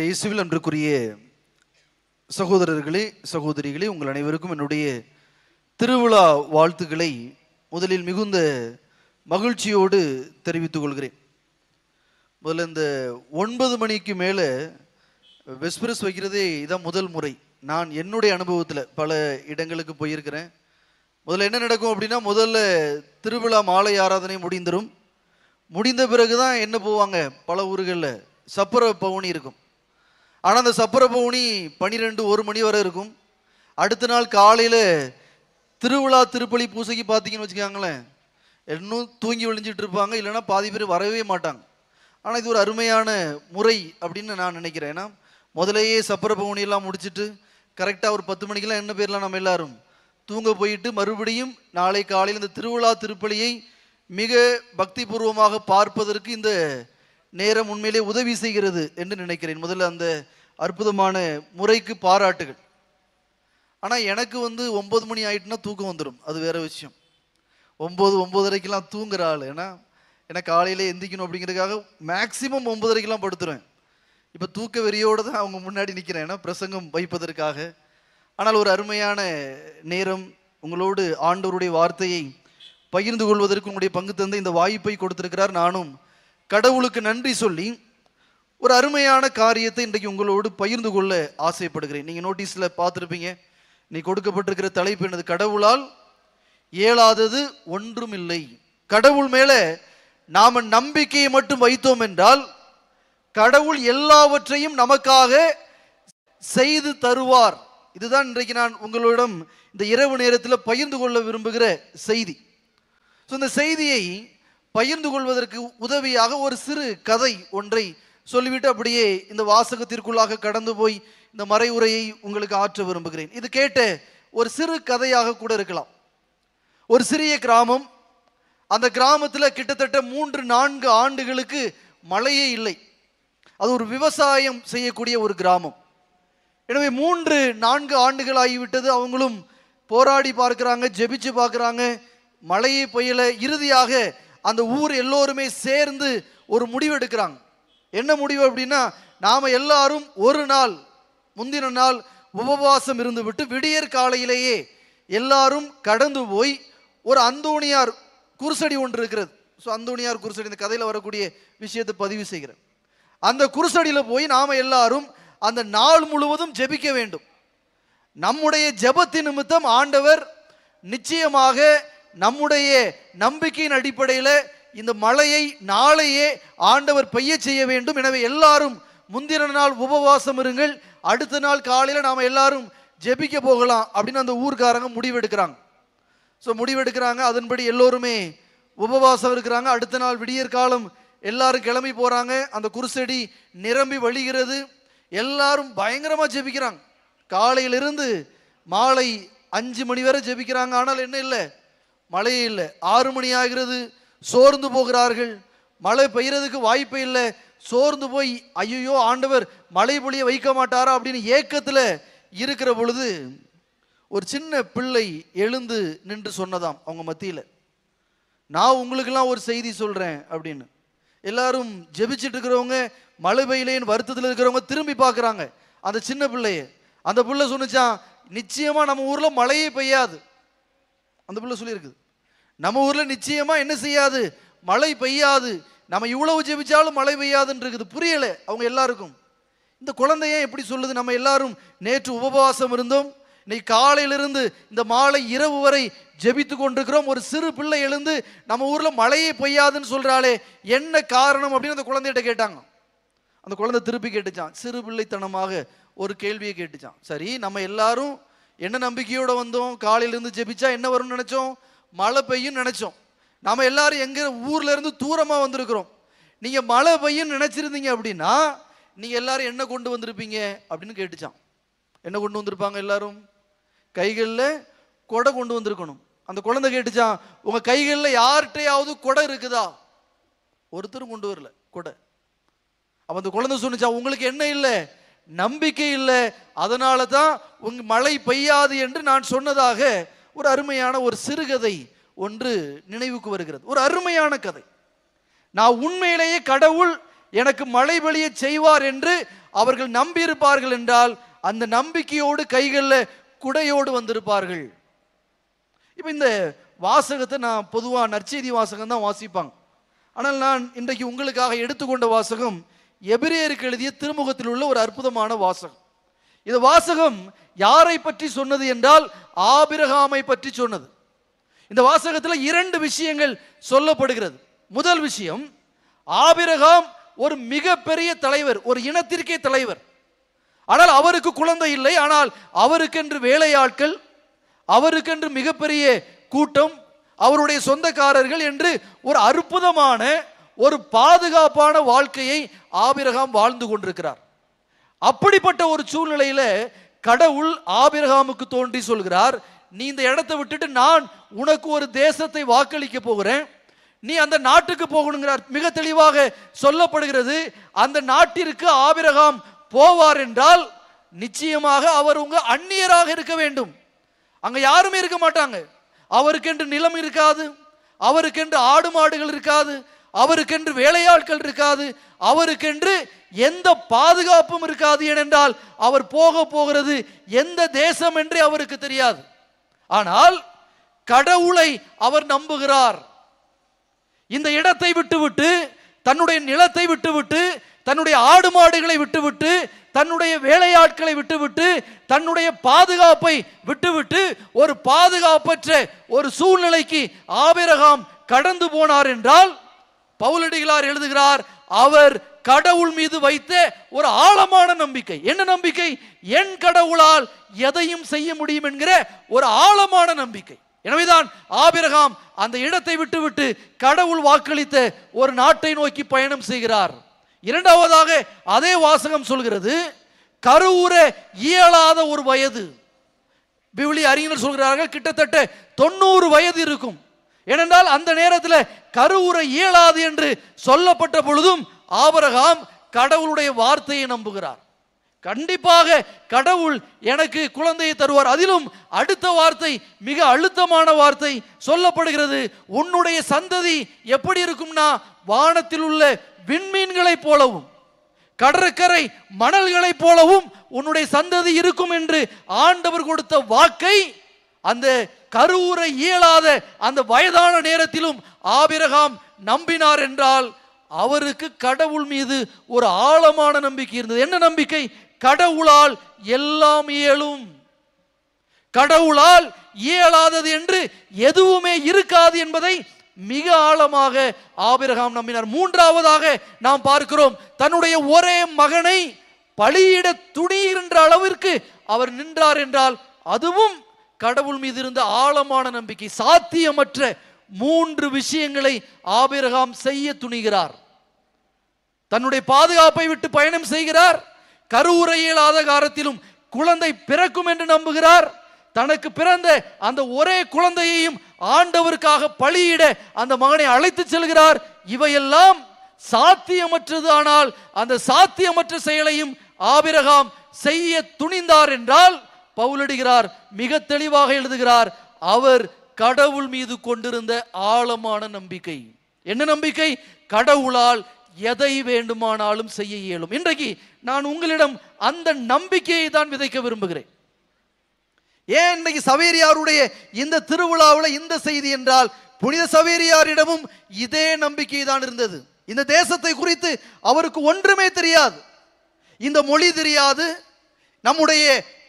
இயேசுவில் அன்றுக்குரிய சகோதரர்களே சகோதரிகளே, உங்கள் அனைவருக்கும் என்னுடைய திருவிழா வாழ்த்துக்களை முதலில் மிகுந்த மகிழ்ச்சியோடு தெரிவித்துக் கொள்கிறேன். முதல்ல இந்த 9 மணிக்கு மேலே வெஸ்பிரஸ் வைக்கிறதே இதான் முதல் முறை. நான் என்னுடைய அனுபவத்தில் பல இடங்களுக்கு போயிருக்கிறேன். முதல்ல என்ன நடக்கும் அப்படின்னா, முதல்ல திருவிழா மாலை ஆராதனை முடிந்த பிறகு தான் என்ன போவாங்க, பல ஊர்களில் சப்பர பவுனி இருக்கும். ஆனால் அந்த சப்பர பவுனி 12-1 மணி வரை இருக்கும். அடுத்த நாள் காலையில் திருவிழா திருப்பலி பூசைக்கு பார்த்தீங்கன்னு வச்சுக்காங்களேன், இன்னும் தூங்கி விழிஞ்சிட்டு இருப்பாங்க, இல்லைன்னா பாதி பேர் வரவே மாட்டாங்க. ஆனால் இது ஒரு அருமையான முறை அப்படின்னு நான் நினைக்கிறேன். ஏன்னா முதலையே சப்பர பவுனியெல்லாம் முடிச்சுட்டு கரெக்டாக ஒரு 10 மணிக்கெல்லாம் என்ன பேர்லாம் நம்ம எல்லாரும் தூங்க போயிட்டு மறுபடியும் நாளை காலையில் இந்த திருவிழா திருப்பலியை மிக பக்தி பூர்வமாக பார்ப்பதற்கு இந்த நேரம் உண்மையிலே உதவி செய்கிறது என்று நினைக்கிறேன். முதல்ல அந்த அற்புதமான முறைக்கு பாராட்டுகள். ஆனால் எனக்கு 9 மணி ஆகிட்டுனா தூக்கம் வந்துடும், அது வேற விஷயம். 9-9:30க்கெல்லாம் தூங்குற ஆள். ஏன்னா காலையிலே எந்திக்கணும் அப்படிங்கிறதுக்காக மேக்சிமம் 9:30க்கெல்லாம் படுத்துருவேன். இப்போ தூக்க வெறியோடு தான் அவங்க முன்னாடி நிற்கிறேன், ஏன்னா பிரசங்கம் வைப்பதற்காக. ஆனால் ஒரு அருமையான நேரம் உங்களோடு ஆண்டவருடைய வார்த்தையை பகிர்ந்து கொள்வதற்கு உங்களுடைய பங்கு தந்து இந்த வாய்ப்பை கொடுத்திருக்கிறார். நானும் கடவுளுக்கு நன்றி சொல்லி ஒரு அருமையான காரியத்தை இன்றைக்கு உங்களோடு பகிர்ந்து கொள்ள ஆசைப்படுகிறேன். நீங்கள் நோட்டீஸில் பார்த்துருப்பீங்க, நீ கொடுக்கப்பட்டிருக்கிற தலைப்பு என்னது? கடவுளால் இயலாதது ஒன்றும் இல்லை. கடவுள் மேலே நாம் நம்பிக்கையை மட்டும் வைத்தோம் என்றால் கடவுள் எல்லாவற்றையும் நமக்காக செய்து தருவார். இதுதான் இன்றைக்கு நான் உங்களிடம் இந்த இரவு நேரத்தில் பகிர்ந்து கொள்ள விரும்புகிற செய்தி. ஸோ இந்த செய்தியை பகிர்ந்து கொள்வதற்கு உதவியாக ஒரு சிறு கதை ஒன்றை சொல்லிவிட்டு அப்படியே இந்த வாசகத்திற்குள்ளாக கடந்து போய் இந்த மறைவுரையை உங்களுக்கு ஆற்ற விரும்புகிறேன். இது கேட்ட ஒரு சிறு கதையாக கூட இருக்கலாம். ஒரு சிறிய கிராமம், அந்த கிராமத்தில் கிட்டத்தட்ட 3-4 ஆண்டுகளுக்கு மழையே இல்லை. அது ஒரு விவசாயம் செய்யக்கூடிய ஒரு கிராமம். எனவே 3-4 ஆண்டுகள் ஆகிவிட்டது. அவங்களும் போராடி பார்க்குறாங்க, ஜெபிச்சு பார்க்குறாங்க, மழையே பெய்யல. இறுதியாக அந்த ஊர் எல்லோருமே சேர்ந்து ஒரு முடிவு எடுக்கிறாங்க. என்ன முடிவு அப்படின்னா, நாம் எல்லாரும் ஒரு நாள் முந்தின நாள் உபவாசம் இருந்து விட்டு விடியற் காலையிலேயே எல்லாரும் கடந்து போய் ஒரு அந்தோணியார் குருசடி ஒன்று இருக்கிறது. ஸோ அந்தோணியார் குருசடி, இந்த கதையில் வரக்கூடிய விஷயத்தை பதிவு செய்கிறேன். அந்த குருசடியில் போய் நாம் எல்லாரும் அந்த நாள் முழுவதும் ஜெபிக்க வேண்டும். நம்முடைய ஜெபத்தின் நிமித்தம் ஆண்டவர் நிச்சயமாக நம்முடைய நம்பிக்கையின் அடிப்படையில் இந்த மழையை நாளையே ஆண்டவர் பெய்ய செய்ய வேண்டும். எனவே எல்லாரும் முந்தின நாள் உபவாசம் இருங்கள், அடுத்த நாள் காலையில் நாம் எல்லாரும் ஜெபிக்க போகலாம் அப்படின்னு அந்த ஊர்க்காரங்க முடிவெடுக்கிறாங்க. ஸோ முடிவெடுக்கிறாங்க, அதன்படி எல்லோருமே உபவாசம் இருக்கிறாங்க. அடுத்த நாள் விடியற் காலம் எல்லாரும் கிளம்பி போகிறாங்க. அந்த குருசடி நிரம்பி வழிகிறது. எல்லாரும் பயங்கரமாக ஜெபிக்கிறாங்க. காலையிலிருந்து மாலை 5 மணி வரை ஜெபிக்கிறாங்க. ஆனால் என்ன இல்லை, மழையே இல்லை. 6 மணி ஆகிறது, சோர்ந்து போகிறார்கள். மழை பெய்யறதுக்கு வாய்ப்பே இல்லை. சோர்ந்து போய் ஐயோ ஆண்டவர் மழை பொழிய வைக்க மாட்டாரா அப்படின்னு ஏக்கத்தில் இருக்கிற பொழுது ஒரு சின்ன பிள்ளை எழுந்து நின்று சொன்னதாம் அவங்க மத்தியில், நான் உங்களுக்கெல்லாம் ஒரு செய்தி சொல்கிறேன் அப்படின்னு. எல்லாரும் ஜெபிச்சுட்டு இருக்கிறவங்க, மழை பெய்யலேன்னு வருத்தத்தில் இருக்கிறவங்க திரும்பி பார்க்குறாங்க அந்த சின்ன பிள்ளைய. அந்த பிள்ளை சொன்னிச்சான், நிச்சயமாக நம்ம ஊரில் மழையே பெய்யாது. அந்த பிள்ளை சொல்லியிருக்குது, நம்ம ஊரில் நிச்சயமாக என்ன செய்யாது, மழை பெய்யாது. நம்ம இவ்வளவு ஜெபிச்சாலும் மழை பெய்யாதுன்னு இருக்குது. புரியலை அவங்க எல்லாருக்கும். இந்த குழந்தைய எப்படி சொல்லுது, நம்ம எல்லாரும் நேற்று உபவாசம் இருந்தோம், இன்னைக்கு காலையிலிருந்து இந்த மாலை இரவு வரை ஜெபித்து கொண்டிருக்கிறோம், ஒரு சிறு பிள்ளை எழுந்து நம்ம ஊரில் மழையே பெய்யாதுன்னு சொல்கிறாளே, என்ன காரணம் அப்படின்னு அந்த குழந்தைகிட்ட கேட்டாங்க. அந்த குழந்தை திருப்பி கேட்டுச்சான், சிறு பிள்ளைத்தனமாக ஒரு கேள்வியை கேட்டுச்சான். சரி, நம்ம எல்லாரும் என்ன நம்பிக்கையோடு வந்தோம், காலையிலேருந்து ஜெபிச்சா என்ன வரும்னு நினச்சோம், மழை பெய்யும் நினச்சோம். நாம் எல்லாரும் எங்கள் ஊரில் இருந்து தூரமாக வந்திருக்கிறோம். நீங்கள் மழை பெய்யும் நினச்சிருந்தீங்க அப்படின்னா நீங்கள் எல்லாரும் என்ன கொண்டு வந்திருப்பீங்க அப்படின்னு கேட்டுச்சான். என்ன கொண்டு வந்திருப்பாங்க எல்லாரும்? கைகளில் கொடை கொண்டு வந்திருக்கணும். அந்த குழந்தை கேட்டுச்சான், உங்கள் கைகளில் யார்கிட்டையாவது கொடை இருக்குதா? ஒருத்தரும் கொண்டு வரல கொடை. அப்போ அந்த குழந்தை சொன்னிச்சான், உங்களுக்கு என்ன இல்லை, நம்பிக்கை இல்லை, அதனால தான் உங்கள் மழை பெய்யாது என்று நான் சொன்னதாக ஒரு அருமையான ஒரு சிறுகதை ஒன்று நினைவுக்கு வருகிறது. ஒரு அருமையான கதை. நான் உண்மையிலேயே கடவுள் எனக்கு மழை பொழிய செய்வார் என்று அவர்கள் நம்பியிருப்பார்கள் என்றால் அந்த நம்பிக்கையோடு கைகளில் குடையோடு வந்திருப்பார்கள். இப்போ இந்த வாசகத்தை நான் பொதுவாக நற்செய்தி வாசகம் தான் வாசிப்பாங்க. ஆனால் நான் இன்றைக்கு உங்களுக்காக எடுத்துக்கொண்ட வாசகம் எபிரேயருக்கு எழுதிய திருமுகத்தில் உள்ள ஒரு அற்புதமான வாசகம். இந்த வாசகம் யாரை பற்றி சொன்னது என்றால் ஆபிரகாமை பற்றி சொன்னது. இந்த வாசகத்தில் 2 விஷயங்கள் சொல்லப்படுகிறது. முதல் விஷயம், ஆபிரகாம் ஒரு மிகப்பெரிய தலைவர், ஒரு இனத்திற்கே தலைவர். ஆனால் அவருக்கு குழந்தை இல்லை. ஆனால் அவருக்கென்று வேலையாட்கள், அவருக்கென்று மிகப்பெரிய கூட்டம், அவருடைய சொந்தக்காரர்கள் என்று ஒரு அற்புதமான ஒரு பாதுகாப்பான வாழ்க்கையை ஆபிரகாம் வாழ்ந்து கொண்டிருக்கிறார். அப்படிப்பட்ட ஒரு சூழ்நிலையில கடவுள் ஆபிரகாமுக்கு தோன்றி சொல்கிறார், நீ இந்த இடத்தை விட்டுட்டு நான் உனக்கு ஒரு தேசத்தை வாக்களிக்க போகிறேன், நீ அந்த நாட்டுக்கு போகணுங்கிறார். மிக தெளிவாக சொல்லப்படுகிறது, அந்த நாட்டிற்கு ஆபிரகாம் போவார் என்றால் நிச்சயமாக அவர் உங்க அந்நியராக இருக்க வேண்டும். அங்க யாருமே இருக்க மாட்டாங்க. அவருக்கென்று நிலம் இருக்காது, அவருக்கென்று ஆடு மாடுகள் இருக்காது, அவருக்கென்று வேலையாட்கள் இருக்காது, அவருக்கென்று எந்த பாதுகாப்பும் இருக்காது. ஏனென்றால் அவர் போகிறது எந்த தேசம் என்றே அவருக்கு தெரியாது. ஆனால் கடவுளை அவர் நம்புகிறார். இந்த இடத்தை விட்டுவிட்டு, தன்னுடைய நிலத்தை விட்டுவிட்டு, தன்னுடைய ஆடு மாடுகளை விட்டுவிட்டு, தன்னுடைய வேலையாட்களை விட்டுவிட்டு, தன்னுடைய பாதுகாப்பை விட்டுவிட்டு ஒரு பாதுகாப்பற்ற ஒரு சூழ்நிலைக்கு ஆபிரகாம் கடந்து போனார் என்றால் பவுலடிகளார் எழுதுகிறார், அவர் கடவுள் மீது வைத்த ஒரு ஆழமான நம்பிக்கை. என்ன நம்பிக்கை? என் கடவுளால் எதையும் செய்ய முடியும் என்கிற ஒரு ஆழமான நம்பிக்கை. எனவேதான் ஆபிரகாம் அந்த இடத்தை விட்டுவிட்டு கடவுள் வாக்களித்த ஒரு நாட்டை நோக்கி பயணம் செய்கிறார். இரண்டாவதாக அதே வாசகம் சொல்கிறது, கருவுற இயலாத ஒரு வயது. விவிலிய அறிஞர் சொல்கிறார்கள் கிட்டத்தட்ட 90 வயது இருக்கும். ஏனென்றால் அந்த நேரத்தில் கருவுற இயலாது என்று சொல்லப்பட்ட பொழுதும் ஆபிரகாம் கடவுளுடைய வார்த்தையை நம்புகிறார். கண்டிப்பாக கடவுள் எனக்கு குழந்தையை தருவார். அதிலும் அடுத்த வார்த்தை மிக அழுத்தமான வார்த்தை சொல்லப்படுகிறது, உன்னுடைய சந்ததி எப்படி இருக்கும்னா வானத்தில் உள்ள விண்மீன்களைப் போலவும் கடற்கரை மணல்களைப் போலவும் உன்னுடைய சந்ததி இருக்கும் என்று ஆண்டவர் கொடுத்த வாக்கை அந்த கருவுற இயலாத அந்த வயதான நேரத்திலும் ஆபிரகாம் நம்பினார் என்றால் அவருக்கு கடவுள் மீது ஒரு ஆழமான நம்பிக்கை இருந்தது. என்ன நம்பிக்கை? கடவுளால் எல்லாம் இயலும், கடவுளால் இயலாதது என்று எதுவுமே இருக்காது என்பதை மிக ஆழமாக ஆபிரகாம் நம்பினார். மூன்றாவதாக நாம் பார்க்கிறோம், தன்னுடைய ஒரே மகனை பலியிட துணிகின்ற அளவிற்கு அவர் நின்றார் என்றால் அதுவும் கடவுள் மீது இருந்த ஆழமான நம்பிக்கை. சாத்தியமற்ற 3 விஷயங்களை ஆபிரகாம் செய்ய துணிகிறார். தன்னுடைய பாதுகாப்பை விட்டு பயணம் செய்கிறார், கருவுறையில் ஆதகாரத்திலும் குழந்தை பிறக்கும் என்று நம்புகிறார், தனக்கு பிறந்த அந்த ஒரே குழந்தையையும் ஆண்டவருக்காக பலியிட அந்த மகனை அழைத்து செல்கிறார். இவையெல்லாம் சாத்தியமற்றது. ஆனால் அந்த சாத்தியமற்ற செயலையும் ஆபிரகாம் செய்ய துணிந்தார் என்றால் பவுலடிகிறார் மிக தெளிவாக எழுதுகிறார், அவர் கடவுள் மீது கொண்டிருந்த ஆழமான நம்பிக்கை. என்ன நம்பிக்கை? கடவுளால் எதை வேண்டுமானாலும் செய்ய இயலும். இன்றைக்கு நான் உங்களிடம் அந்த நம்பிக்கையை தான் விதைக்க விரும்புகிறேன். ஏன் இன்னைக்கு சவேரியாருடைய இந்த திருவிழாவில் இந்த செய்தி என்றால், புனித சவேரியாரிடமும் இதே நம்பிக்கை தான் இருந்தது. இந்த தேசத்தை குறித்து அவருக்கு ஒன்றுமே தெரியாது, இந்த மொழி தெரியாது, நம்முடைய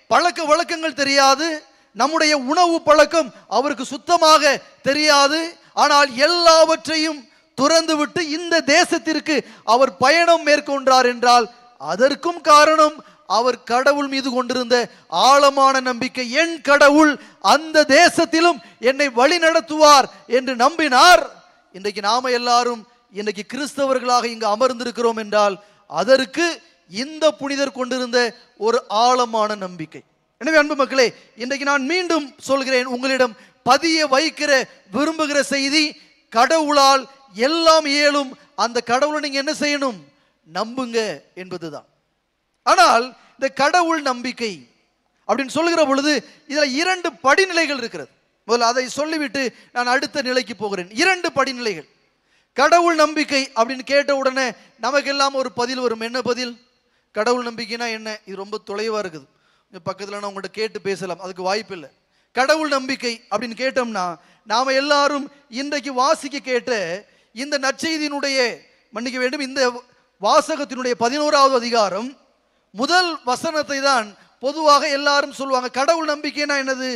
பழக்க வழக்கங்கள் தெரியாது, நம்முடைய உணவு பழக்கம் அவருக்கு சுத்தமாக தெரியாது. ஆனால் எல்லாவற்றையும் துறந்துவிட்டு இந்த தேசத்திற்கு அவர் பயணம் மேற்கொண்டார் என்றால் அதற்கும் காரணம் அவர் கடவுள் மீது கொண்டிருந்த ஆழமான நம்பிக்கை. என் கடவுள் அந்த தேசத்திலும் என்னை வழி நடத்துவார் என்று நம்பினார். இன்றைக்கு நாம எல்லாரும் இன்றைக்கு கிறிஸ்தவர்களாக இங்கு அமர்ந்திருக்கிறோம் என்றால் அதற்கு இந்த புனிதர் கொண்டிருந்த ஒரு ஆழமான நம்பிக்கை. எனவே அன்பு மக்களே, இன்றைக்கு நான் மீண்டும் சொல்கிறேன், உங்களிடம் பதிய வைக்கிற விரும்புகிற செய்தி, கடவுளால் எல்லாம் இயலும். அந்த கடவுளை நீங்க என்ன செய்யணும்? நம்புங்க என்பதுதான். ஆனால் இந்த கடவுள் நம்பிக்கை அப்படின்னு சொல்லுகிற பொழுது இதுல 2 படிநிலைகள் இருக்கிறது. முதல்ல அதை சொல்லிவிட்டு நான் அடுத்த நிலைக்கு போகிறேன். 2 படிநிலைகள். கடவுள் நம்பிக்கை அப்படின்னு கேட்ட உடனே நமக்கெல்லாம் ஒரு பதில் வரும். என்ன பதில்? கடவுள் நம்பிக்கைனா என்ன? இது ரொம்ப தொலைவா இருக்குது. பக்கத்தில் நான் உங்கள்கிட்ட கேட்டு பேசலாம், அதுக்கு வாய்ப்பு இல்லை. கடவுள் நம்பிக்கை அப்படின்னு கேட்டோம்னா நாம எல்லாரும் இன்றைக்கு வாசிக்க கேட்ட இந்த நற்செய்தியினுடைய, மன்னிக்க வேண்டும், இந்த வாசகத்தினுடைய 11வது அதிகாரம் முதல் வசனத்தை தான் பொதுவாக எல்லாரும் சொல்லுவாங்க. கடவுள் நம்பிக்கைனா என்னது?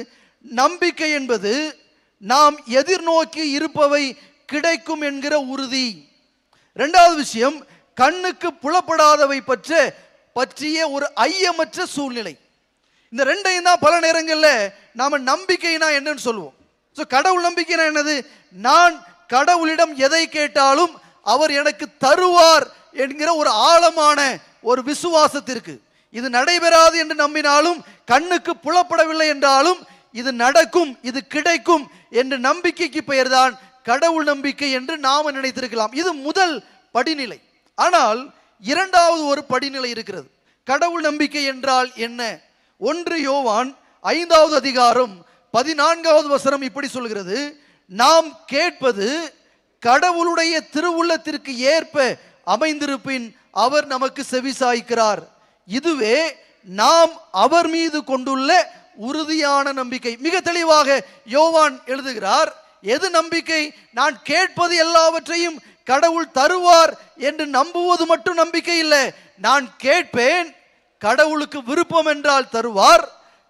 நம்பிக்கை என்பது நாம் எதிர்நோக்கி இருப்பவை கிடைக்கும் என்கிற உறுதி. இரண்டாவது விஷயம், கண்ணுக்கு புலப்படாதவை பற்றிய ஒரு ஐயமற்ற சூழ்நிலை. இந்த ரெண்டையும் தான் பல நேரங்களில் நாம நம்பிக்கைனா என்னன்னு சொல்லுவோம். கடவுள் நம்பிக்கைனா என்னது? நான் கடவுளிடம் எதை கேட்டாலும் அவர் எனக்கு தருவார் என்கிற ஒரு ஆழமான ஒரு விசுவாசத்திற்கு, இது நடைபெறாது என்று நம்பினாலும், கண்ணுக்கு புலப்படவில்லை என்றாலும் இது நடக்கும், இது கிடைக்கும் என்ற நம்பிக்கைக்கு பெயர்தான் கடவுள் நம்பிக்கை என்று நாம நினைத்திருக்கலாம். இது முதல் படிநிலை. ஆனால் இரண்டாவது ஒரு படிநிலை இருக்கிறது. கடவுள் நம்பிக்கை என்றால் என்ன? 1 யோவான் 5வது அதிகாரம் 14வது வசனம் இப்படி சொல்கிறது, நாம் கேட்பது கடவுளுடைய திருவுள்ளத்திற்கு ஏற்ப அமைந்திருப்பின் அவர் நமக்கு செவிசாய்க்கிறார். இதுவே நாம் அவர் மீது கொண்டுள்ள உறுதியான நம்பிக்கை. மிக தெளிவாக யோவான் எழுதுகிறார். எது நம்பிக்கை? நான் கேட்பது எல்லாவற்றையும் கடவுள் தருவார் என்று நம்புவது மட்டும் நம்பிக்கை இல்லை. நான் கேட்பேன், கடவுளுக்கு விருப்பம் என்றால் தருவார்,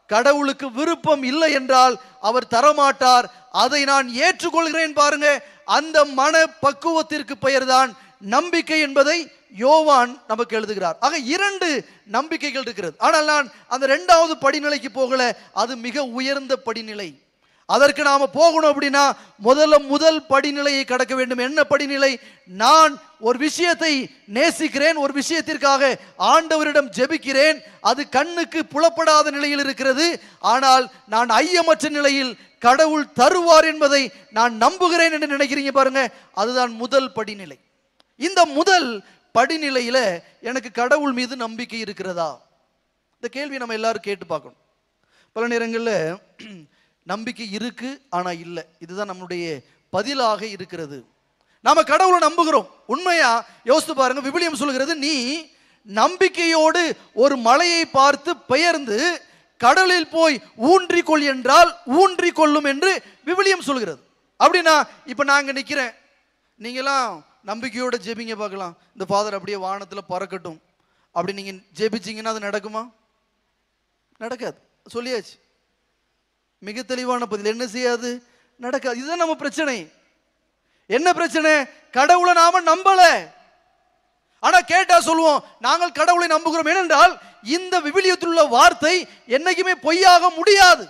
கடவுளுக்கு விருப்பம் இல்லை என்றால் அவர் தரமாட்டார், அதை நான் ஏற்றுக்கொள்கிறேன். பாருங்க, அந்த மன பக்குவத்திற்கு பெயர்தான் நம்பிக்கை என்பதை யோவான் நமக்கு எழுதுகிறார். ஆக 2 நம்பிக்கைகள் இருக்கிறது. ஆனால் நான் அந்த 2வது படிநிலைக்கு போகல, அது மிக உயர்ந்த படிநிலை. அதற்கு நாம போகணும் அப்படின்னா முதல் படிநிலையை கடக்க வேண்டும். என்ன படிநிலை? நான் ஒரு விஷயத்தை நேசிக்கிறேன், ஒரு விஷயத்திற்காக ஆண்டவரிடம் ஜெபிக்கிறேன், அது கண்ணுக்கு புலப்படாத நிலையில் இருக்கிறது, ஆனால் நான் ஐயமற்ற நிலையில் கடவுள் தருவார் என்பதை நான் நம்புகிறேன் என்று நினைக்கிறீங்க பாருங்க, அதுதான் முதல் படிநிலை. இந்த முதல் படிநிலையில எனக்கு கடவுள் மீது நம்பிக்கை இருக்கிறதா? இந்த கேள்வி நம்ம எல்லாரும் கேட்டு பார்க்கணும். பல நேரங்களில் நம்பிக்கை இருக்கு ஆனா இல்லை, இதுதான் நம்முடைய பதிலாக இருக்கிறது. நாம கடவுளை நம்புகிறோம். உண்மையா யோசித்து பாருங்க, விவிலியம் சொல்கிறது, நீ நம்பிக்கையோடு ஒரு மலையை பார்த்து பெயர்ந்து கடலில் போய் ஊன்றிக்கொள் என்றால் ஊன்றிக்கொள்ளும் என்று விவிலியம் சொல்கிறது. அப்படின்னா இப்ப நாங்க நிக்கிறேன், நீங்களாம் நம்பிக்கையோட ஜெபிங்க பார்க்கலாம், இந்த ஃபாதர் அப்படியே வானத்தில் பறக்கட்டும் அப்படி நீங்க ஜெபிச்சிங்கன்னா அது நடக்குமா? நடக்காது. சொல்லியாச்சு, மிக தெளிவான பதில். என்ன செய்யாது? நடக்காது. இதுதான் நம்ம பிரச்சனை. என்ன பிரச்சனை? கடவுளை நாம நம்பல. ஆனா கேட்டா சொல்லுவோம் நாங்கள் கடவுளை நம்புகிறோம். ஏனென்றால் இந்த விவிலியத்தில் உள்ள வார்த்தை என்னைக்குமே பொய்யாக முடியாது.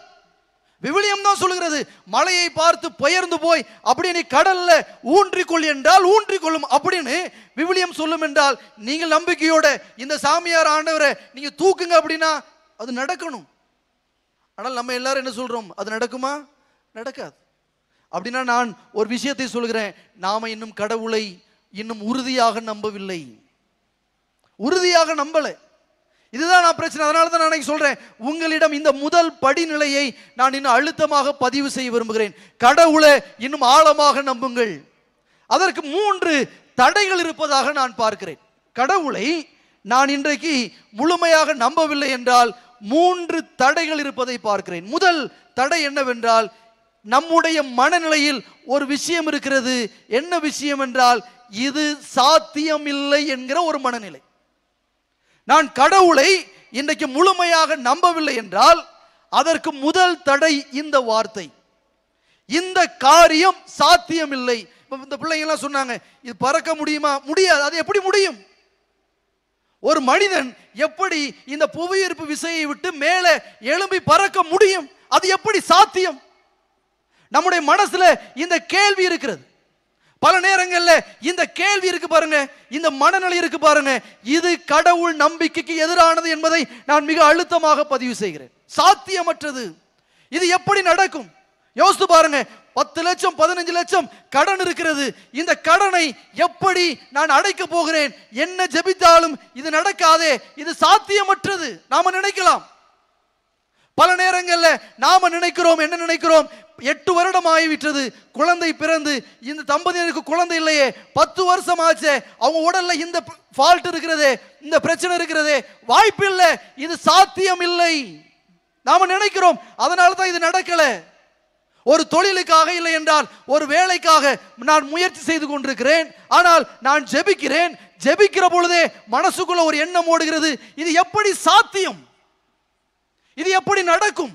விவிலியம் தான் சொல்லுகிறது, மலையை பார்த்து பெயர்ந்து போய் அப்படி நீ கடல்ல ஊன்றிக்கொள் என்றால் ஊன்றிக்கொள்ளும் அப்படின்னு விவிலியம் சொல்லும். என்றால் நீங்கள் நம்பிக்கையோட இந்த சாமியார் ஆண்டவரை நீங்க தூக்குங்க அப்படின்னா அது நடக்கணும். ஆனால் நம்ம எல்லாரும் என்ன சொல்றோம்? அது நடக்குமா? நடக்காது. அப்படின்னா நான் ஒரு விஷயத்தை சொல்கிறேன், நாம இன்னும் கடவுளை இன்னும் உறுதியாக நம்பவில்லை, உறுதியாக நம்பல. இதுதான் நான் பிரச்சனை. அதனால தான் நான் சொல்றேன், உங்களிடம் இந்த முதல் படிநிலையை நான் இன்னும் அழுத்தமாக பதிவு செய்ய விரும்புகிறேன். கடவுளை இன்னும் ஆழமாக நம்புங்கள். அதற்கு 3 தடைகள் இருப்பதாக நான் பார்க்கிறேன். கடவுளை நான் இன்றைக்கு முழுமையாக நம்பவில்லை என்றால் 3 தடைகள் இருப்பதை பார்க்கிறேன். முதல் தடை என்னவென்றால், நம்முடைய மனநிலையில் ஒரு விஷயம் இருக்கிறது. என்ன விஷயம் என்றால், இது சாத்தியமில்லை என்கிற ஒரு மனநிலை. நான் கடவுளை இன்றைக்கு முழுமையாக நம்பவில்லை என்றால் அதற்கு முதல் தடை இந்த வார்த்தை, இந்த காரியம் சாத்தியமில்லை. இந்த பிள்ளைங்க எல்லாம் சொன்னாங்க, இது பறக்க முடியுமா? முடியாது. அது எப்படி முடியும்? ஒரு மனிதன் எப்படி இந்த புவியீர்ப்பு விசையை விட்டு மேலே எழும்பி பறக்க முடியும்? அது எப்படி சாத்தியம்? நம்முடைய மனசுல இந்த கேள்வி இருக்கிறது. பல நேரங்களில் இந்த கேள்வி இருக்கு பாருங்க, இந்த மனநிலை இருக்கு பாருங்க, இது கடவுள் நம்பிக்கைக்கு எதிரானது என்பதை நான் மிக அழுத்தமாக பதிவு செய்கிறேன். சாத்தியமற்றது. இது எப்படி நடக்கும்? யோசித்து பாருங்க, 10 லட்சம் 15 லட்சம் கடன் இருக்கிறது. இந்த கடனை எப்படி நான் அடைக்க போகிறேன்? என்ன ஜெபித்தாலும் இது நடக்காதே, இது சாத்தியமற்றது நாம நினைக்கலாம். பல நேரங்களில் நாம நினைக்கிறோம், என்ன நினைக்கிறோம்? 8 வருடம் ஆகிவிட்டது குழந்தை பிறந்து, இந்த தம்பதியருக்கு குழந்தை இல்லையே, 10 வருஷம் ஆச்சு, அவங்க உடல்ல இந்த ஃபால்ட் இருக்கிறதே, இந்த பிரச்சனை இருக்கிறதே, வாய்ப்பு இல்லை, இது சாத்தியம் இல்லை நாம நினைக்கிறோம். அதனால தான் இது நடக்கல. ஒரு தொழிலுக்காக இல்லை என்றால் ஒரு வேலைக்காக நான் முயற்சி செய்து கொண்டிருக்கிறேன், ஆனால் நான் ஜெபிக்கிறேன், ஜெபிக்கிற பொழுதே மனசுக்குள்ள ஒரு எண்ணம் ஓடுகிறது, இது எப்படி சாத்தியம், இது எப்படி நடக்கும்?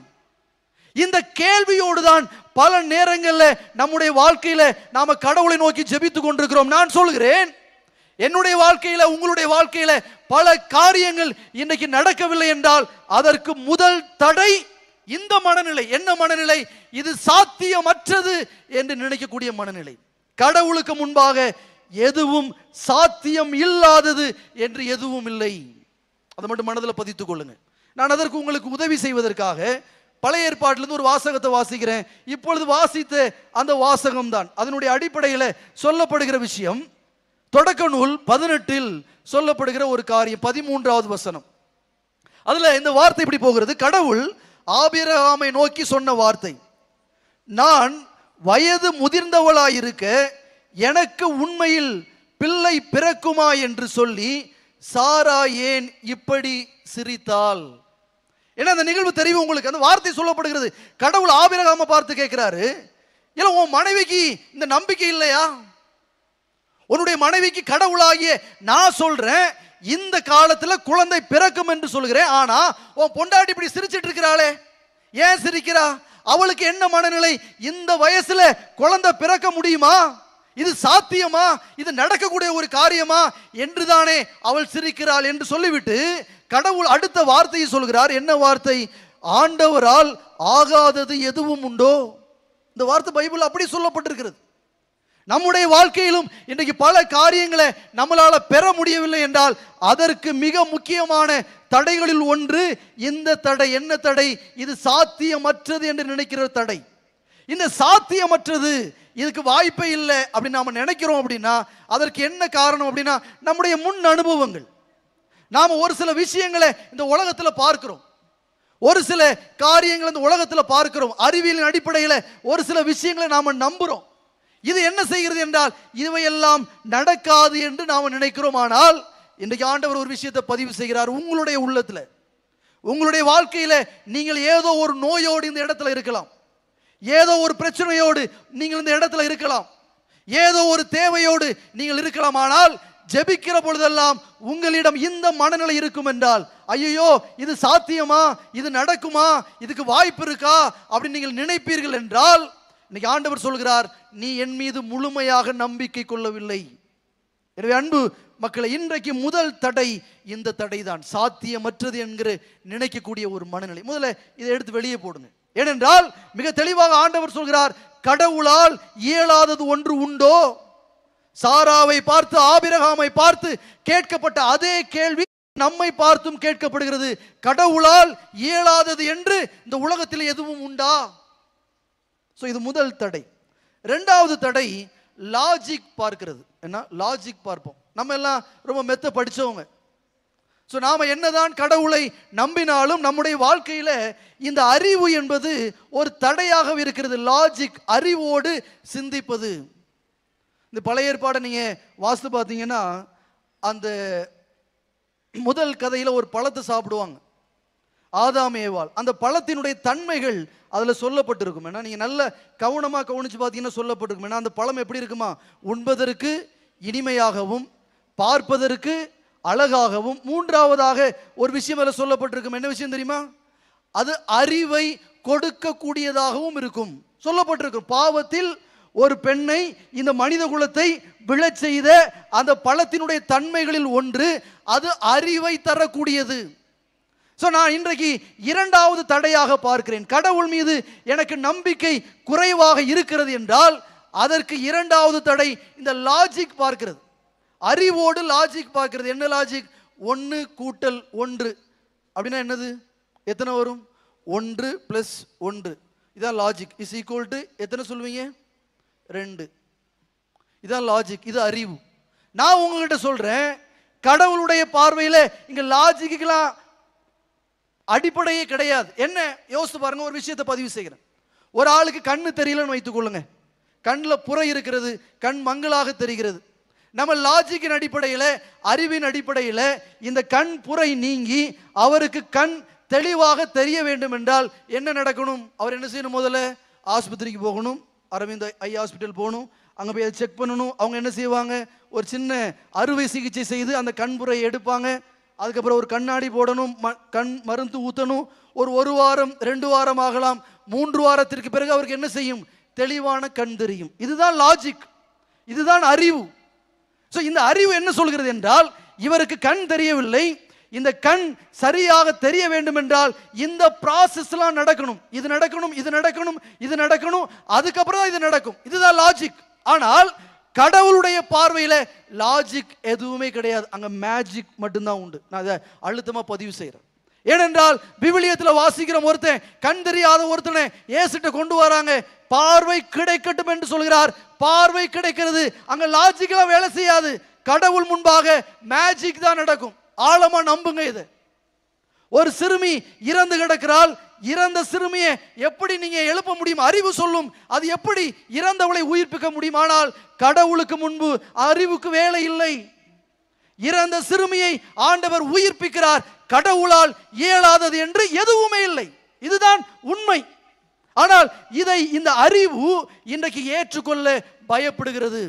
இந்த கேள்வியோடு தான் பல நேரங்களில் நம்முடைய வாழ்க்கையில நாம கடவுளை நோக்கி ஜெபித்துக் கொண்டிருக்கிறோம். நான் சொல்கிறேன், என்னுடைய வாழ்க்கையில உங்களுடைய வாழ்க்கையில பல காரியங்கள் இன்னைக்கு நடக்கவில்லை என்றால் அதற்கு முதல் தடை இந்த மனநிலை. என்ன மனநிலை? இது சாத்தியமற்றது என்று நினைக்கக்கூடிய மனநிலை. கடவுளுக்கு முன்பாக எதுவும் சாத்தியம் இல்லாதது என்று எதுவும் இல்லை. அதை மட்டும் மனதில் பதித்துக் கொள்ளுங்க. நான் அதற்கு உங்களுக்கு உதவி செய்வதற்காக பழைய ஏற்பாட்டிலிருந்து ஒரு வாசகத்தை வாசிக்கிறேன். இப்பொழுது வாசித்த அந்த வாசகம் தான் அதனுடைய அடிப்படையில் சொல்லப்படுகிற விஷயம். தொடக்க நூல் 18 சொல்லப்படுகிற ஒரு காரியம், 13வது வசனம். அதுல இந்த வார்த்தை இப்படி போகிறது. கடவுள் ஆபிரகாமை நோக்கி சொன்ன வார்த்தை, நான் வயது முதிர்ந்தவளாயிருக்க எனக்கு உண்மையில் பிள்ளை பிறக்குமா என்று சொல்லி சாரா ஏன் இப்படி சிரித்தாள்? ஏன்னா அந்த நிகழ்வு தெரியும் உங்களுக்கு. அந்த வார்த்தை சொல்லப்படுகிறது. கடவுள் ஆபிரகாமை பார்த்து கேட்கிறாரு, இல்ல உன் மனைவிக்கு இந்த நம்பிக்கை இல்லையா? உன்னுடைய மனைவிக்கு கடவுளாகிய நான் சொல்றேன் இந்த காலத்துல குழந்தை பிறக்கும் என்று சொல்கிறேன், ஆனா உன் பொண்டாட்டி இப்படி சிரிச்சிட்டு இருக்கிறாளே, ஏன் சிரிக்கிறா? அவளுக்கு என்ன மனநிலை? இந்த வயசுல குழந்தை பிறக்க முடியுமா? இது சாத்தியமா? இது நடக்கக்கூடிய ஒரு காரியமா என்றுதானே அவள் சிரிக்கிறாள் என்று சொல்லிவிட்டு கடவுள் அடுத்த வார்த்தையை சொல்கிறார். என்ன வார்த்தை? ஆண்டவரால் ஆகாதது எதுவும் உண்டோ? இந்த வார்த்தை பைபிள் அப்படி சொல்லப்பட்டிருக்கிறது. நம்முடைய வாழ்க்கையிலும் இன்றைக்கு பல காரியங்களை நம்மளால பெற முடியவில்லை என்றால் அதற்கு மிக முக்கியமான தடைகளில் ஒன்று இந்த தடை. என்ன தடை? இது சாத்தியமற்றது என்று நினைக்கிற தடை. இந்த சாத்தியமற்றது, இதுக்கு வாய்ப்பே இல்லை அப்படின்னு நாம நினைக்கிறோம். அப்படின்னா அதற்கு என்ன காரணம்? அப்படின்னா நம்முடைய முன் அனுபவங்கள். நாம ஒரு சில விஷயங்களை இந்த உலகத்துல பார்க்கிறோம், ஒரு சில காரியங்களை இந்த உலகத்துல பார்க்கிறோம், அறிவியலின் அடிப்படையில் ஒரு சில விஷயங்களை நாம நம்புறோம். இது என்ன செய்கிறது என்றால் இவையெல்லாம் நடக்காது என்று நாம நினைக்கிறோம். ஆனால் இன்றைக்கு ஆண்டவர் ஒரு விஷயத்தை பதிவு செய்கிறார். உங்களுடைய உள்ளத்துல, உங்களுடைய வாழ்க்கையில நீங்கள் ஏதோ ஒரு நோயோடு இந்த இடத்துல இருக்கலாம், ஏதோ ஒரு பிரச்சனையோடு நீங்கள் இந்த இடத்துல இருக்கலாம், ஏதோ ஒரு தேவையோடு நீங்கள் இருக்கலாம். ஆனால் ஜெபிக்கிற பொழுதெல்லாம் உங்களிடம் இந்த மனநிலை இருக்கும் என்றால், ஐயோ இது சாத்தியமா, இது நடக்குமா, இதுக்கு வாய்ப்பு இருக்கா அப்படின்னு நீங்கள் நினைப்பீர்கள் என்றால், இன்னைக்கு ஆண்டவர் சொல்கிறார், நீ என் மீது முழுமையாக நம்பிக்கை கொள்ளவில்லை. எனவே அன்பு மக்களை, இன்றைக்கு முதல் தடை இந்த தடை தான், சாத்தியமற்றது என்கிற நினைக்கக்கூடிய ஒரு மனநிலை. முதல்ல இதை எடுத்து வெளியே போடுங்க. ஏனென்றால் மிக தெளிவாக ஆண்டவர் சொல்கிறார், கடவுளால் இயலாதது ஒன்று உண்டோ? சாராவை பார்த்து ஆபிரகாமை பார்த்து கேட்கப்பட்ட அதே கேள்வி நம்மை பார்த்தும் கேட்கப்படுகிறது. கடவுளால் இயலாதது என்று இந்த உலகத்தில் எதுவும் உண்டா? சோ இது முதல் தடை. இரண்டாவது தடை லாஜிக் பார்க்கிறது. என்ன லாஜிக் பார்ப்போம். நம்ம எல்லாம் ரொம்ப மெத்த படிச்சவங்க. ஸோ நாம் என்னதான் கடவுளை நம்பினாலும் நம்முடைய வாழ்க்கையில இந்த அறிவு என்பது ஒரு தடையாக இருக்கிறது. லாஜிக், அறிவோடு சிந்திப்பது. இந்த பழைய ஏற்பாடை நீங்க வாசித்து பார்த்தீங்கன்னா அந்த முதல் கதையில ஒரு பழத்தை சாப்பிடுவாங்க, ஆதாம் ஏவாள். அந்த பழத்தினுடைய தன்மைகள் அதுல சொல்லப்பட்டிருக்கும். ஏன்னா நீங்க நல்ல கவனமா கவனிச்சு பார்த்தீங்கன்னா சொல்லப்பட்டிருக்கும். ஏன்னா அந்த பழம் எப்படி இருக்குமா? உண்பதற்கு இனிமையாகவும் பார்ப்பதற்கு அழகாகவும், மூன்றாவதாக ஒரு விஷயம் அதில் சொல்லப்பட்டிருக்கும். என்ன விஷயம் தெரியுமா? அது அறிவை கொடுக்கக்கூடியதாகவும் இருக்கும் சொல்லப்பட்டிருக்கும். பாவத்தில் ஒரு பெண்ணை, இந்த மனித குலத்தை விழச் செய்த அந்த பழத்தினுடைய தன்மைகளில் ஒன்று அது அறிவை தரக்கூடியது. ஸோ நான் இன்றைக்கு இரண்டாவது தடையாக பார்க்கிறேன். கடவுள் மீது எனக்கு நம்பிக்கை குறைவாக இருக்கிறது என்றால் அதற்கு இரண்டாவது தடை இந்த லாஜிக் பார்க்கிறது. அறிவோடு லாஜிக் பார்க்கிறது. என்ன லாஜிக்? 1 கூட்டல் 1 அப்படின்னா என்னது? எத்தனை வரும்? 1 + 1. இதான் லாஜிக். இஸ் ஈக்குவல் டு எத்தனை சொல்வீங்க? 2. இதான் லாஜிக், இது அறிவு. நான் உங்ககிட்ட சொல்றேன், கடவுளுடைய பார்வையில் இங்க லாஜிக்கெல்லாம் அடிப்படையே கிடையாது. என்ன யோசித்து பாருங்க, ஒரு விஷயத்தை பதிவு செய்கிறேன். ஒரு ஆளுக்கு கண்ணு தெரியலன்னு வைத்துக் கொள்ளுங்க, கண்ணில் புரை இருக்கிறது, கண் மங்களாக தெரிகிறது. நம்ம லாஜிக்கின் அடிப்படையில், அறிவின் அடிப்படையில் இந்த கண் புரை நீங்கி அவருக்கு கண் தெளிவாக தெரிய வேண்டும் என்றால் என்ன நடக்கணும்? அவர் என்ன செய்யணும்? முதல்ல ஆஸ்பத்திரிக்கு போகணும், அரவிந்த் ஐ ஹாஸ்பிட்டல் போகணும், அங்கே போய் அதை செக் பண்ணணும். அவங்க என்ன செய்வாங்க? ஒரு சின்ன அறுவை சிகிச்சை செய்து அந்த கண் புரையை எடுப்பாங்க. அதுக்கப்புறம் ஒரு கண்ணாடி போடணும், கண் மருந்து ஊற்றணும். ஒரு வாரம் 2 வாரம் ஆகலாம். 3 வாரத்திற்கு பிறகு அவருக்கு என்ன செய்யும்? தெளிவான கண் தெரியும். இதுதான் லாஜிக், இதுதான் அறிவு. ஸோ இந்த அறிவு என்ன சொல்கிறது என்றால், இவருக்கு கண் தெரியவில்லை, இந்த கண் சரியாக தெரிய வேண்டும் என்றால் இந்த ப்ராசஸ்லாம் நடக்கணும், இது நடக்கணும், இது நடக்கணும், இது நடக்கணும், அதுக்கப்புறம் தான் இது நடக்கும். இதுதான் லாஜிக். ஆனால் கடவுளுடைய பார்வையில் லாஜிக் எதுவுமே கிடையாது, அங்கே மேஜிக் மட்டும்தான் உண்டு. நான் அதை அழுத்தமாக பதிவு செய்கிறேன். ஏனென்றால் விவிலியத்தில் வாசிக்கிற ஒருத்தன், கண் தெரியாத ஒருத்தனை இயேசுட்ட கொண்டு வராங்க, பார்வை கிடைக்கட்டும் என்று சொல்கிறார். பார்வை கிடைக்கிறது, அங்க லாஜிக்கெல்லாம் வேலை செய்யாது. கடவுள் முன்பாக மேஜிக் தான் நடக்கும். ஆழமா நம்புங்க இதை. ஒரு சிறுமி இறந்து கிடக்கிறாள், இறந்த சிறுமியை எப்படி நீங்க எழுப்ப முடியும்? அறிவு சொல்லும் அது எப்படி இறந்தவளை உயிர்ப்பிக்க முடியும். ஆனால் கடவுளுக்கு முன்பு அறிவுக்கு வேலை இல்லை. இறந்த சிறுமியை ஆண்டவர் உயிர்ப்பிக்கிறார். கடவுளால் இயலாதது என்று எதுவுமே இல்லை. இதுதான் உண்மை. ஆனால் இதை இந்த அறிவு இன்றைக்கு ஏற்றுக்கொள்ள பயப்படுகிறது.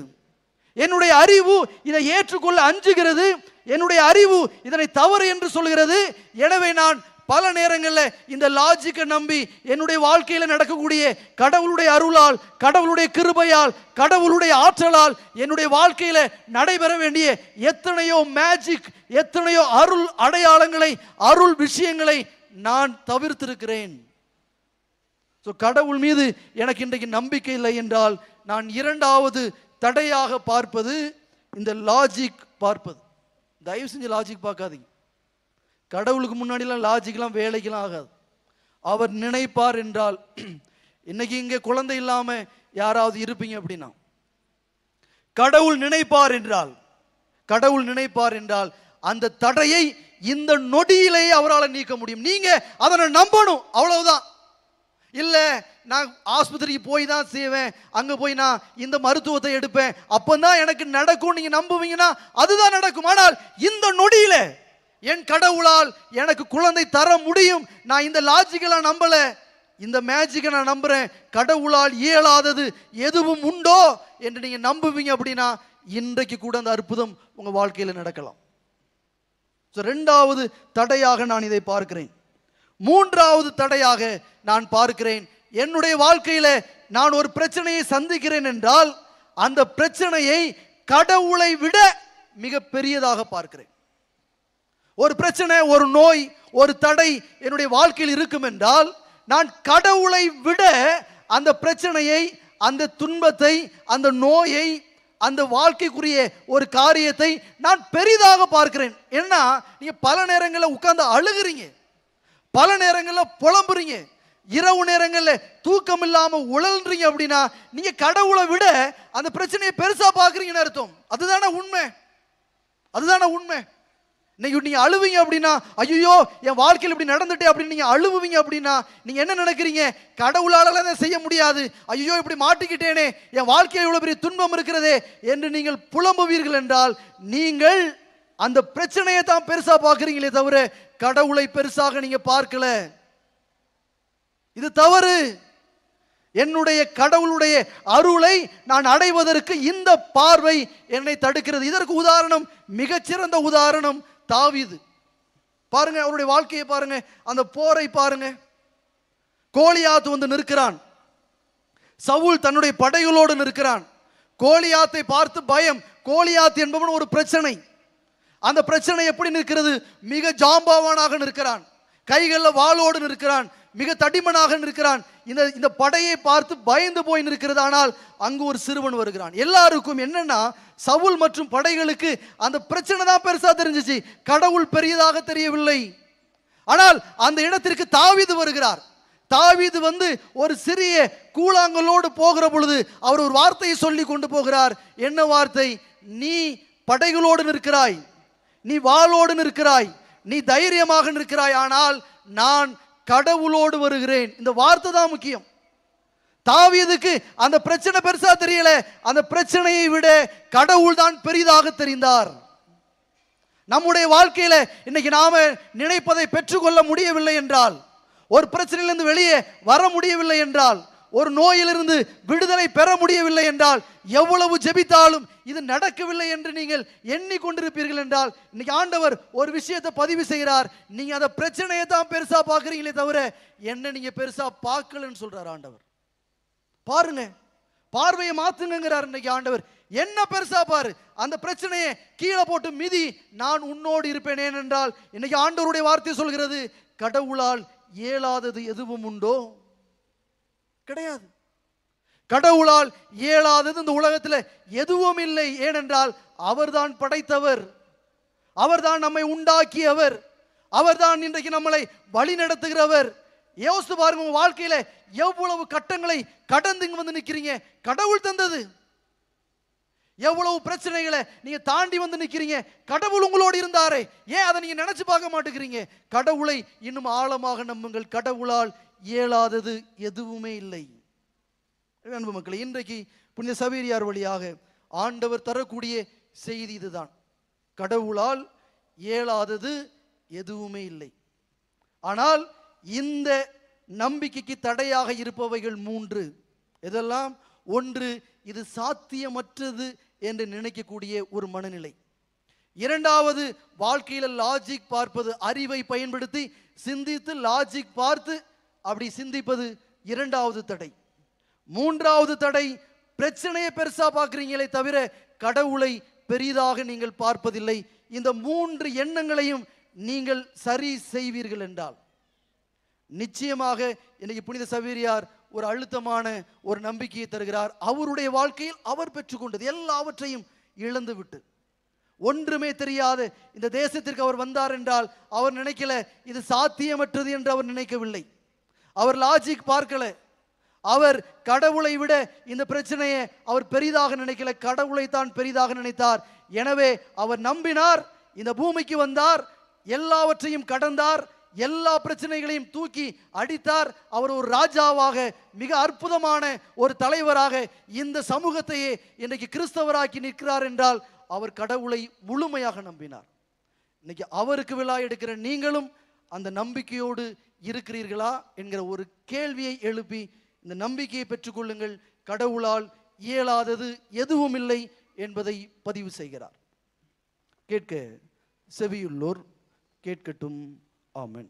என்னுடைய அறிவு இதை ஏற்றுக்கொள்ள அஞ்சுகிறது. என்னுடைய அறிவு இதனை தவறு என்று சொல்கிறது. எனவே நான் பல நேரங்களில் இந்த லாஜிக்கை நம்பி என்னுடைய வாழ்க்கையில் நடக்கக்கூடிய கடவுளுடைய அருளால், கடவுளுடைய கிருபையால், கடவுளுடைய ஆற்றலால் என்னுடைய வாழ்க்கையில் நடைபெற வேண்டிய எத்தனையோ மேஜிக், எத்தனையோ அருள் அடையாளங்களை, அருள் விஷயங்களை நான் தவிர்த்திருக்கிறேன். ஸோ கடவுள் மீது எனக்கு இன்றைக்கு நம்பிக்கை இல்லை என்றால் நான் இரண்டாவது தடையாக பார்ப்பது இந்த லாஜிக் பார்ப்பது. தயவு செஞ்சு லாஜிக் பார்க்காதீங்க. கடவுளுக்கு முன்னாடிலாம் லாஜிக்லாம் வேலைக்கெல்லாம் ஆகாது. அவர் நினைப்பார் என்றால், இன்னைக்கு இங்கே குழந்தை இல்லாமல் யாராவது இருப்பீங்க அப்படின்னா, கடவுள் நினைப்பார் என்றால், கடவுள் நினைப்பார் என்றால் அந்த தடையை இந்த நொடியிலேயே அவரால் நீக்க முடியும். நீங்க அதனை நம்பணும், அவ்வளவுதான். இல்லை நான் ஆஸ்பத்திரிக்கு போய் தான் செய்வேன், அங்கே போய் நான் இந்த மருத்துவத்தை எடுப்பேன், அப்போதான் எனக்கு நடக்கும் நீங்க நம்புவீங்கன்னா அதுதான் நடக்கும். ஆனால் இந்த நொடியில என் கடவுளால் எனக்கு குழந்தை தர முடியும், நான் இந்த லாஜிக்கெல்லாம் நம்பல, இந்த மேஜிக்கை நான் நம்புறேன். கடவுளால் இயலாதது எதுவும் உண்டோ என்று நீங்க நம்புவீங்க அப்படின்னா இன்றைக்கு கூட அந்த அற்புதம் உங்க வாழ்க்கையில் நடக்கலாம். இரண்டாவது தடையாக நான் இதை பார்க்கிறேன். மூன்றாவது தடையாக நான் பார்க்கிறேன், என்னுடைய வாழ்க்கையில நான் ஒரு பிரச்சனையை சந்திக்கிறேன் என்றால் அந்த பிரச்சனையை கடவுளை விட மிக பெரியதாக பார்க்கிறேன். ஒரு பிரச்சனை, ஒரு நோய், ஒரு தடை என்னுடைய வாழ்க்கையில் இருக்கும் என்றால் நான் கடவுளை விட அந்த பிரச்சனையை, அந்த துன்பத்தை, அந்த நோயை, அந்த வாழ்க்கைக்குரிய ஒரு காரியத்தை நான் பெரிதாக பார்க்கிறேன். ஏன்னா நீங்க பல நேரங்களில் உட்கார்ந்து அழுகிறீங்க, பல நேரங்களில் புலம்புறீங்க, இரவு நேரங்களில் தூக்கம் இல்லாம உழல்றீங்க அப்படின்னா நீங்க கடவுளை விட அந்த பிரச்சனையை பெருசா பார்க்குறீங்கன்னு அர்த்தம். அதுதானே உண்மை, அதுதானே உண்மை. இன்னைக்கு நீங்க அழுவீங்க அப்படின்னா, ஐயோ என் வாழ்க்கையில் இப்படி நடந்துட்டே அப்படின்னு நீங்க அழுவுவீங்க அப்படின்னா நீங்க என்ன நினைக்கிறீங்க? கடவுளால அதை செய்ய முடியாது, ஐயோ இப்படி மாட்டிக்கிட்டேனே, என் வாழ்க்கையில் இவ்வளவு பெரிய துன்பம் இருக்கிறதே என்று நீங்கள் புலம்புவீர்கள் என்றால் நீங்கள் அந்த பிரச்சனையை தான் பெருசா பார்க்குறீங்களே தவிர கடவுளை பெருசாக நீங்க பார்க்கல. இது தவறு. என்னுடைய கடவுளுடைய அருளை நான் அடைவதற்கு இந்த பார்வை என்னை தடுக்கிறது. இதற்கு உதாரணம், மிகச்சிறந்த உதாரணம் தாவீது. பாருங்க, அவருடைய வாழ்க்கையை பாருங்க, அந்த போரை பாருங்க. கோலியாத் வந்து நிற்கிறான், சவுல் தன்னுடைய படைகளோடு நிற்கிறான். கோலியாத்தை பார்த்து பயம். கோலியாத் என்பவன் ஒரு பிரச்சனை. அந்த பிரச்சனை எப்படி நிற்கிறது? மிக ஜாம்பவானாக நிற்கிறான், கைகளில் வாளோடு நிற்கிறான், மிக தடிமனாக நிற்கிறான். இந்த படையை பார்த்து பயந்து போய் நிற்கிறது. ஆனால் அங்கு ஒரு சிறுவன் வருகிறான். எல்லாருக்கும் என்னன்னா, சவுல் மற்றும் படைகளுக்கு அந்த பிரச்சனை தான் பெருசா தெரிஞ்சிச்சு, கடவுள் பெரியதாக தெரியவில்லை. ஆனால் அந்த இடத்திற்கு தாவீது வருகிறார். தாவீது வந்து ஒரு சிறிய கூழாங்கலோடு போகிற பொழுது அவர் ஒரு வார்த்தையை சொல்லி கொண்டு போகிறார். என்ன வார்த்தை? நீ படைகளோடு நிற்கிறாய், நீ வாளோடு நிற்கிறாய், நீ தைரியமாக நிற்கிறாய், ஆனால் நான் கடவுளோடு வருகிறேன். இந்த வார்த்தை தான் முக்கியம். தாவீதுக்கு அந்த பிரச்சனை பெருசா தெரியல, அந்த பிரச்சனையை விட கடவுள் தான் பெரிதாக தெரிந்தார். நம்முடைய வாழ்க்கையில இன்னைக்கு நாம நினைப்பதை பெற்றுக்கொள்ள முடியவில்லை என்றால், ஒரு பிரச்சனையிலிருந்து வெளியே வர முடியவில்லை என்றால், ஒரு நோயிலிருந்து விடுதலை பெற முடியவில்லை என்றால், எவ்வளவு ஜெபித்தாலும் இது நடக்கவில்லை என்று நீங்கள் எண்ணிக்கொண்டிருப்பீர்கள் என்றால், இன்னைக்கு ஆண்டவர் ஒரு விஷயத்தை பதிவு செய்கிறார். நீங்க அந்த பிரச்சனையை தான் பெருசா பார்க்கறீங்களே தவிர என்ன நீங்க பெருசா பார்க்கலன்னு சொல்றார் ஆண்டவர். பாருங்க, பார்வையை மாத்துங்கிறார் இன்னைக்கு ஆண்டவர். என்ன பெருசா பாரு, அந்த பிரச்சனையை கீழே போட்டு மிதி, நான் உன்னோடு இருப்பேன். ஏனென்றால் இன்னைக்கு ஆண்டவருடைய வார்த்தை சொல்கிறது, கடவுளால் இயலாதது எதுவும் உண்டோ? கிடையாது. கடவுளால் இயலாதது இந்த உலகத்தில் எதுவும் இல்லை. ஏனென்றால் அவர்தான் படைத்தவர், அவர்தான் நம்மை உண்டாக்கியவர், அவர்தான் இன்றைக்கு நம்மளை வழி நடத்துகிறவர். யோசித்து பாருங்க, உங்க வாழ்க்கையில எவ்வளவு கட்டங்களை கடந்து இங்க வந்து நிக்கிறீங்க, கடவுள் தந்தது. எவ்வளவு பிரச்சனைகளை நீங்க தாண்டி வந்து நிக்கிறீங்க, கடவுள் உங்களோடு இருந்தாரே. ஏன் அதை நீங்க நினைச்சு பார்க்க மாட்டேங்கிறீங்க? கடவுளை இன்னும் ஆழமாக நம்புங்கள். கடவுளால் இயலாதது எதுவுமே இல்லை. அன்பு மக்களை, இன்றைக்கு புனித சவேரியார் வழியாக ஆண்டவர் தரக்கூடிய செய்தி இதுதான். கடவுளால் இயலாதது எதுவுமே இல்லை. ஆனால் இந்த நம்பிக்கைக்கு தடையாக இருப்பவைகள் 3. இதெல்லாம் ஒன்று, இது சாத்தியமற்றது என்று நினைக்கக்கூடிய ஒரு மனநிலை. இரண்டாவது, வாழ்க்கையில லாஜிக் பார்ப்பது, அறிவை பயன்படுத்தி சிந்தித்து லாஜிக் பார்த்து அப்படி சிந்திப்பது இரண்டாவது தடை. மூன்றாவது தடை, பிரச்சனையை பெருசா பார்க்கிறீங்களே தவிர கடவுளை பெரிதாக நீங்கள் பார்ப்பதில்லை. இந்த 3 எண்ணங்களையும் நீங்கள் சரி செய்வீர்கள் என்றால் நிச்சயமாக இன்னைக்கு புனித சவேரியார் ஒரு அழுத்தமான ஒரு நம்பிக்கையை தருகிறார். அவருடைய வாழ்க்கையில் அவர் பெற்றுக்கொண்டது எல்லாவற்றையும் இழந்து விட்டு, ஒன்றுமே தெரியாத இந்த தேசத்திற்கு அவர் வந்தார் என்றால் அவர் நினைக்கல இது சாத்தியமற்றது என்று அவர் நினைக்கவில்லை. அவர் லாஜிக் பார்க்கல. அவர் கடவுளை விட இந்த பிரச்சனையை அவர் பெரிதாக நினைக்கல, கடவுளை தான் பெரிதாக நினைத்தார். எனவே அவர் நம்பினார், இந்த பூமிக்கு வந்தார், எல்லாவற்றையும் கடந்தார், எல்லா பிரச்சனைகளையும் தூக்கி அடித்தார். அவர் ஒரு ராஜாவாக, மிக அற்புதமான ஒரு தலைவராக இந்த சமூகத்தையே இன்றைக்கு கிறிஸ்தவராக்கி நிற்கிறார் என்றால் அவர் கடவுளை முழுமையாக நம்பினார். இன்னைக்கு அவருக்கு விழா எடுக்கிற நீங்களும் அந்த நம்பிக்கையோடு இருக்கிறீர்களா என்கிற ஒரு கேள்வியை எழுப்பி இந்த நம்பிக்கையை பெற்றுக்கொள்ளுங்கள். கடவுளால் இயலாதது எதுவும் இல்லை என்பதை பதிவு செய்கிறார். கேட்க செவியுள்ளோர் கேட்கட்டும். ஆமென்.